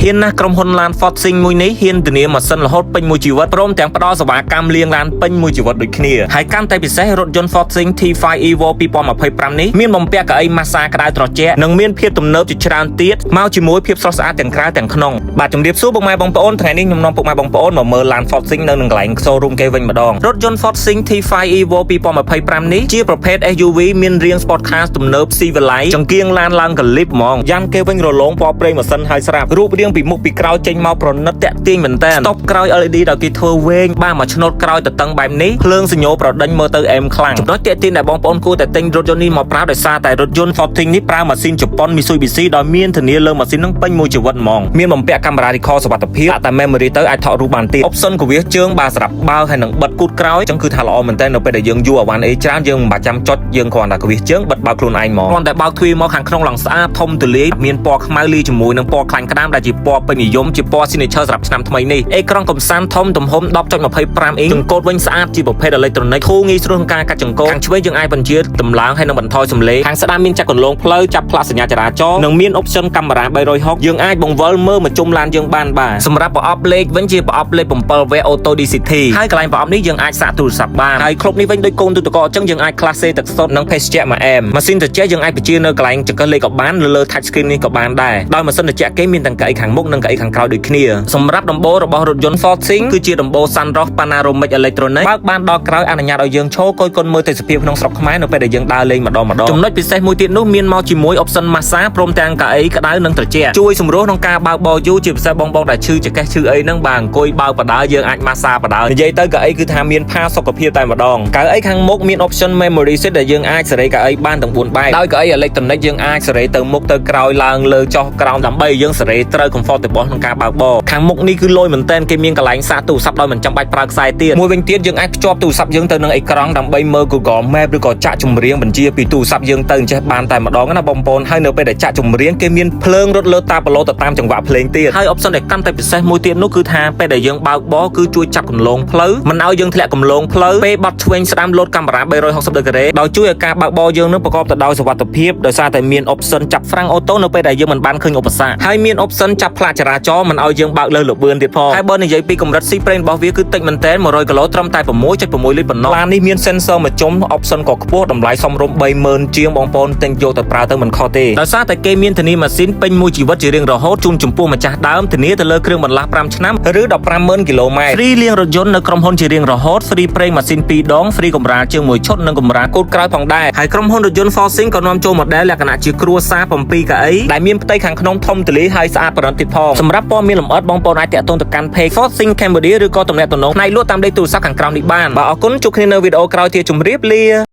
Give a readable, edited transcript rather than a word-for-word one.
ហ៊ានណាស់ក្រុមហ៊ុនឡាន Ford Sing មួយនេះហ៊ានធានាម៉ាស៊ីនរហូតពេញមួយជីវិតព្រមទាំងផ្ដល់សេវាកម្មលាងឡានពេញមួយជីវិតដូចគ្នាហើយកាន់តែពិសេសរថយន្ត Ford Sing T5 Evo 2025នេះមានបំពាក់កៅអីម៉ាស្សាក្តៅត្រជាក់និងមានភាពទំនើបជាច្រើនទៀតមកជាមួយភាពស្រស់ស្អាតទាំងក្រៅទាំងក្នុងបាទជំរាបសួរពុកម៉ែបងប្អូនថ្ងៃនេះខ្ញុំនាំពុកម៉ែបងប្អូនមកមើលឡាន Ford Sing នៅនឹងកន្លែង showroom គេវិញម្ដងរថយន្ត Ford Sing T5 Evo 2025នេះជាប្រភេទ SUV មានរាង Sport Car ទំនើបស៊ីវិល័យចង្គៀងឡានឡើងកលិបហ្មងយ៉ាងគេវិញរលោងពណ៌ប្រេងម៉ាស៊ីនហើយស្រាប់រូបរាងពីមុខពីក្រោយចេញមកប្រណិតតាក់ទាញមែនតើស្តុបក្រោយ LED ដោយគេធ្វើវែងបាទមកឆ្នោតក្រោយទៅតឹងបែបនេះភ្លើងសញ្ញោប្រដេញមើលទៅអែមខ្លាំងចំណុចតាក់ទាញដែលបងប្អូនគួរតែទិញរថយន្តនេះមកប្រើដោយសារតែរថយន្ត Ford Sing នេះប្រើម៉ាស៊ីនជប៉ុន Mitsubishi ដោយមានធានាលើម៉ាស៊ីននឹងពេញមួយជីវិតហ្មងមានបំពាក់កាមេរ៉ា record សុវត្ថិភាពតែ memory ទៅអាចថតរូបបានទៀត option កវាសជើងបាទសម្រាប់បើកហើយនឹងបិទគូតក្រោយអញ្ចឹងគឺថាល្អមែនតើនៅពេលដែលយើងយូរអាវ៉ាន់អីច្រើនយើងមិនបាច់ចាំចុចយើងគ្រាន់តែកវាសជើងបិទបើកខ្លួនឯងហ្មងគ្រាន់តែបើកទ្វារមកខាងក្នុងឡើងស្អាតធំទូលាយមានពណ៌ខ្មៅលាយជាមួយនឹងពណ៌ខ្លាញ់ក្តាមដែលជាពណ៌ពេញនិយមជាពណ៌ signature សម្រាប់ឆ្នាំថ្មីនេះអេក្រង់កំសាន្តធំទំហំ 10.25 អ៊ីងចង្កូតវិញស្អាតជាប្រភេទ electronic ធូរងាយស្រួលក្នុងការកាត់ចង្កូតខាងឆ្វេងយើងអាចបញ្ជាតម្លើងហើយនឹងបន្ថយសំឡេងខាងស្ដាំមានចាក់គន្លងផ្លូវចាប់ផ្លាកសញ្ញាចរាចរណ៍និងមាន option កាមេរ៉ា360យើងអាចបង្វិលមើលមកជុំឡានយើងបានបាទសម្រាប់ប្រអប់លេខវិញជាប្រអប់លេខ 7 វ៉ែ Auto DCT ហើយកន្លែងប្រអប់នេះយើងអាចសាកទូរស័ព្ទបានហើយគ្រប់នេះវិញដូចកូនទូទឹកកកអញ្ចឹងយើងអាចក្លាសេទឹកសុទ្ធនិងភេសជ្ជៈមួយអែមម៉ាស៊ីនត្រជាក់យើងអាចបញ្ជានៅកន្លែងចង្កឹះលេខក៏បានលើ touch screen នេះក៏បានដែរដោយម៉ាស៊ីនត្រជាក់គេមានទាំងកៅអីខាងមុខនិងកៅអីខាងក្រោយដូចគ្នាសម្រាប់ដំបូលរបស់រថយន្ត Ford Sing គឺជាដំបូល Sunroof Panoramic Electronic បើកបានដល់ក្រោយអនុញ្ញាតឲ្យយើងឈរគយគន់មើលទេសភាពក្នុងស្រុកខ្មែរនៅពេលដែលយើងដើរលេងម្ដងចំណុចពិសេសមួយទៀតនោះមានមកជាមួយ option massage ព្រមទាំងកៅអីក្តៅនិងត្រជាក់ជួយសម្រួលក្នុងការបើកបោយូរជាពិសេសបងដែលឈឺចង្កេះឈឺអីហ្នឹងបាទអង្គុយបើកបដាយើងអាច massage បដានិយាយទៅកៅអីគឺថាមានផាសុខភាពតែម្ដងកៅអីខាងមុខមាន option memory seat ដែលយើងអាចសេរីកៅអីបានទាំង4បែបដោយកៅអី electronic យើងអាចសេរីទៅមុខទៅក្រោយឡើងលើចុះក្រោមដើម្បីយើងសេរីត្រូវ comfortable ក្នុងការបើកបរខាងមុខនេះគឺលយមែនតើគេមានកន្លែងសាកទូរស័ព្ទដោយមិនចាំបាច់ប្រើខ្សែទៀតមួយវិញទៀតយើងអាចភ្ជាប់ទូរស័ព្ទយើងទៅនឹងអេក្រង់ដើម្បីមើល Google Map ឬក៏ចាក់ចម្រៀងបញ្ជាពីទូរស័ព្ទយើងទៅអញ្ចេះបានតែម្ដងណាបងប្អូនហើយនៅពេលដែលចាក់ចម្រៀងគេមានភ្លើងរត់លើតាប្លូទៅតាមចង្វាក់ភ្លេងទៀតហើយ option ដែលកាន់តែពិសេសមួយទៀតនោះគឺថាពេលដែលយើងបើកបរគឺជួយចាប់គន្លងផ្លូវមិនឲ្យយើងធ្លាក់គន្លងផ្លូវពេលបត់ឆ្វេងស្ដាំលោតកាមេរ៉ា360ដឺក្រេដោយជួយឲ្យការបើកបរយើងនឹងប្រកបទៅដោយសុវត្ថិភាពដោយសារតែមាន option ចាប់ហ្វ្រាំងអូតូនៅពេលដែលយើងមិនបានឃើញឧបសគ្គហើយមាន option ចាប់ផ្លាកចរាចរណ៍មិនឲ្យយើងបើកលើលបឿនទៀតផងហើយបើនិយាយពីកម្រិតស៊ីប្រេងរបស់វាគឺតិចមែនតើ100គីឡូត្រឹមតែ 6.6 លីត្រប៉ុណ្ណោះឡាននេះមាន sensor មួយជុំ option ក៏ខ្ពស់តម្លៃសមរម្យ 30000 ជាងបងប្អូនទិញយកទៅប្រើទៅមិនខុសទេដោយសារតែគេមានធានាម៉ាស៊ីនពេញមួយជីវិតជារៀងរហូតជូនចំពោះម្ចាស់ដើមធានាទៅលើគ្រឿងបន្លាស់5ឆ្នាំឬ 150,000 គីឡូម៉ែត្រ free លាងរថយន្តនៅក្រុមហ៊ុនជារៀងរហូត free ប្រេងម៉ាស៊ីន2ដង free កម្រាលជើង1ឈុតនិងកម្រាលកូតក្រោយផងដែរហើយក្រុមហ៊ុនរថយន្ត Ford Sing ក៏នាំចូល model លក្ខណៈជាគ្រួសារ7កៅអីដែលមានផ្ទៃខាងក្នុងធំទូលាយហើយស្អាតប្រណិតទៀតផងសម្រាប់ព័ត៌មានលម្អិតបងប្អូនអាចតាក់ទងទៅកាន់ page Ford Sing Cambodia ឬក៏ទំនាក់ទំនងផ្នែកលក់តាមលេខទូរស័ព្ទខាងក្រោមនេះបានបាទអរគុណជួបគ្នានៅវីដេអូក្រោយទៀតជម្រាបលា